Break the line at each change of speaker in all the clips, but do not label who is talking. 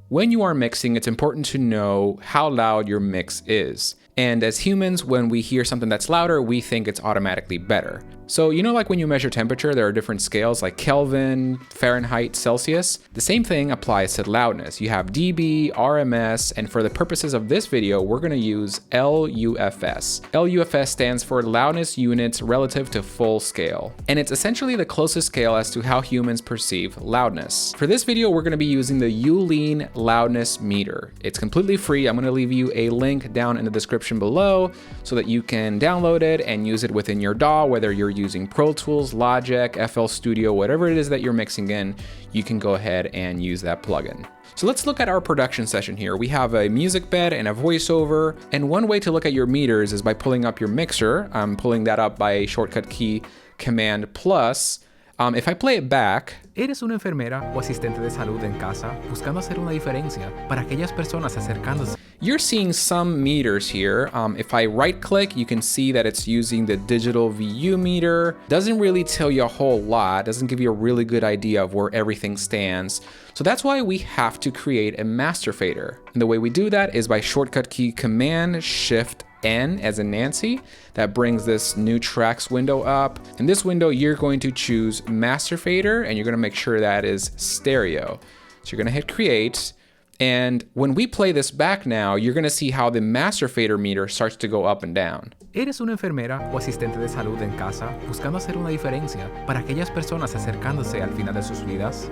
When you are mixing, it's important to know how loud your mix is. And as humans, when we hear something that's louder, we think it's automatically better. So, you know, like when you measure temperature, there are different scales like Kelvin, Fahrenheit, Celsius. The same thing applies to loudness. You have dB, RMS, and for the purposes of this video, we're going to use LUFS. LUFS stands for loudness units relative to full scale. And it's essentially the closest scale as to how humans perceive loudness. For this video, we're going to be using the Ulean loudness meter. It's completely free. I'm going to leave you a link down in the description below so that you can download it and use it within your DAW, whether you're using Pro Tools, Logic, FL Studio, whatever it is that you're mixing in, you can go ahead and use that plugin. So let's look at our production session here. We have a music bed and a voiceover, and one way to look at your meters is by pulling up your mixer. I'm pulling that up by shortcut key Command plus. If I play it back,
¿Eres una enfermera o asistente de salud en casa buscando hacer una diferencia para aquellas personas acercándose?
You're seeing some meters here. If I right click, you can see that it's using the digital VU meter. Doesn't really tell you a whole lot, doesn't give you a really good idea of where everything stands. So that's why we have to create a master fader. And the way we do that is by shortcut key Command Shift N as in Nancy. That brings this new tracks window up. In this window, you're going to choose master fader and you're going to make sure that is stereo. So you're going to hit create. And when we play this back now, you're going to see how the master fader meter starts to go up and down.
¿Eres una enfermera o asistente de salud en casa buscando hacer una diferencia para aquellas personas acercándose al final de sus vidas?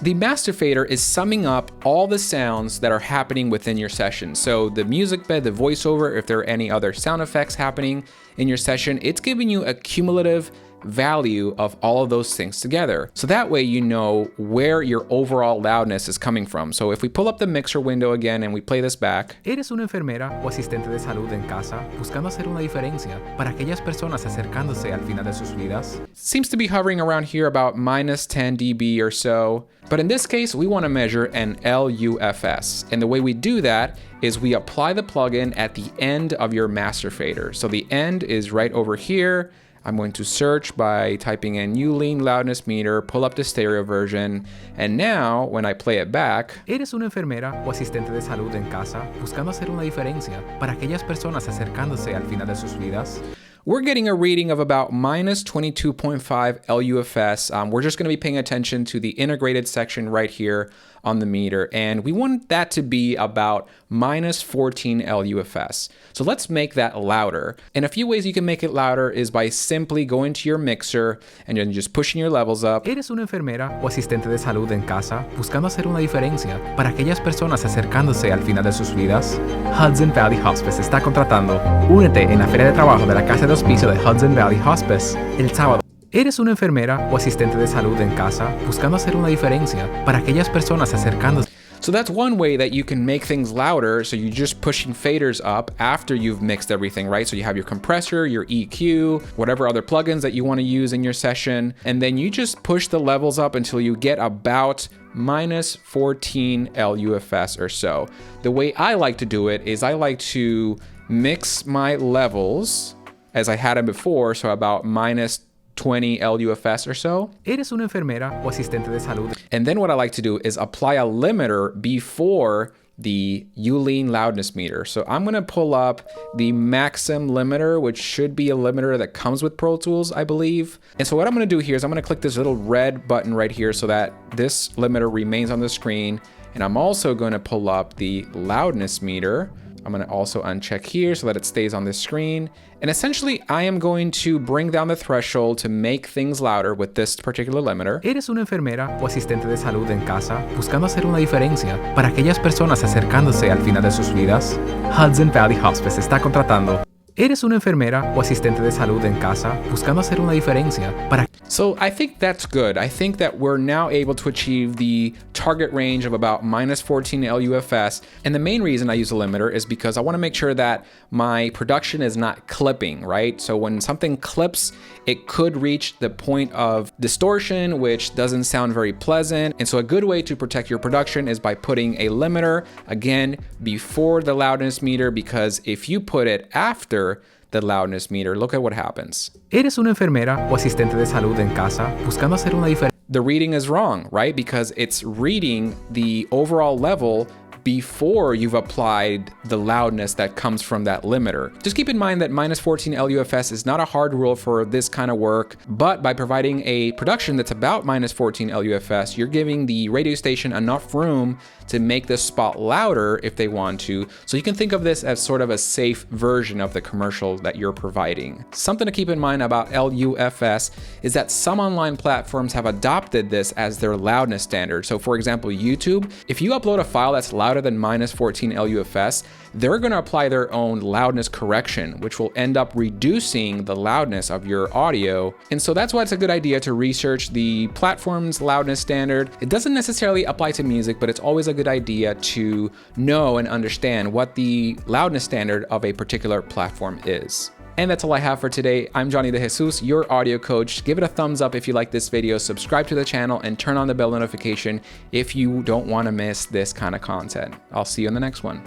The master fader is summing up all the sounds that are happening within your session. So the music bed, the voiceover, if there are any other sound effects happening in your session, it's giving you a cumulative value of all of those things together. So that way you know where your overall loudness is coming from. So if we pull up the mixer window again and we play this back.
¿Eres una enfermera o asistente de salud en casa buscando hacer una diferencia para aquellas personas acercándose al final de sus vidas?
Seems to be hovering around here about minus 10 dB or so. But in this case, we want to measure an LUFS. And the way we do that is we apply the plugin at the end of your master fader. So the end is right over here. I'm going to search by typing in Ulean loudness meter, pull up the stereo version, and now when I play it back,
¿Eres una enfermera o asistente de salud en casa buscando hacer una diferencia para aquellas personas acercándose al final de sus vidas?
we're getting a reading of about minus 22.5 LUFS. We're just going to be paying attention to the integrated section right here on the meter, and we want that to be about minus 14 LUFS. So let's make that louder. And a few ways you can make it louder is by simply going to your mixer and then just pushing your levels up.
¿Eres una enfermera o asistente de salud en casa buscando hacer una diferencia para aquellas personas acercándose al final de sus vidas? Hudson Valley Hospice está contratando. Únete en la feria de trabajo de la casa de hospicio de Hudson Valley Hospice el sábado. ¿Eres una enfermera o asistente de salud en casa buscando hacer una diferencia para aquellas personas acercándose?
So that's one way that you can make things louder. So you're just pushing faders up after you've mixed everything, right? So you have your compressor, your EQ, whatever other plugins that you want to use in your session. And then you just push the levels up until you get about minus 14 LUFS or so. The way I like to do it is I like to mix my levels as I had them before. So about minus 20 LUFS or so.
¿Eres una enfermera o asistente de salud?
And then what I like to do is apply a limiter before the Ulean loudness meter. So I'm going to pull up the Maxim limiter, which should be a limiter that comes with Pro Tools, I believe. And so what I'm going to do here is I'm going to click this little red button right here so that this limiter remains on the screen. And I'm also going to pull up the loudness meter. I'm going to also uncheck here so that it stays on the screen. And essentially, I am going to bring down the threshold to make things louder with this particular limiter.
¿Eres una enfermera o asistente de salud en casa buscando hacer una diferencia para aquellas personas acercándose al final de sus vidas? Hudson Valley Hospice está contratando. ¿Eres una enfermera o asistente de salud en casa buscando hacer una diferencia para...
So I think that's good. I think that we're now able to achieve the target range of about minus 14 LUFS. And the main reason I use a limiter is because I want to make sure that my production is not clipping, right? So when something clips, it could reach the point of distortion, which doesn't sound very pleasant. And so a good way to protect your production is by putting a limiter, again, before the loudness meter, because if you put it after the loudness meter, look at what happens.
¿Eres una enfermera o asistente de salud en casa buscando hacer una diferencia?
the reading is wrong, right? Because it's reading the overall level before you've applied the loudness that comes from that limiter. Just keep in mind that minus 14 LUFS is not a hard rule for this kind of work, but by providing a production that's about minus 14 LUFS, you're giving the radio station enough room to make the spot louder if they want to. So you can think of this as sort of a safe version of the commercial that you're providing. Something to keep in mind about LUFS is that some online platforms have adopted this as their loudness standard. So for example, YouTube, if you upload a file that's louder than minus 14 LUFS, they're going to apply their own loudness correction, which will end up reducing the loudness of your audio. And so that's why it's a good idea to research the platform's loudness standard. It doesn't necessarily apply to music, but it's always a good idea to know and understand what the loudness standard of a particular platform is. And that's all I have for today. I'm Johnny De Jesus, your audio coach. Give it a thumbs up if you like this video, subscribe to the channel, and turn on the bell notification if you don't want to miss this kind of content. I'll see you in the next one.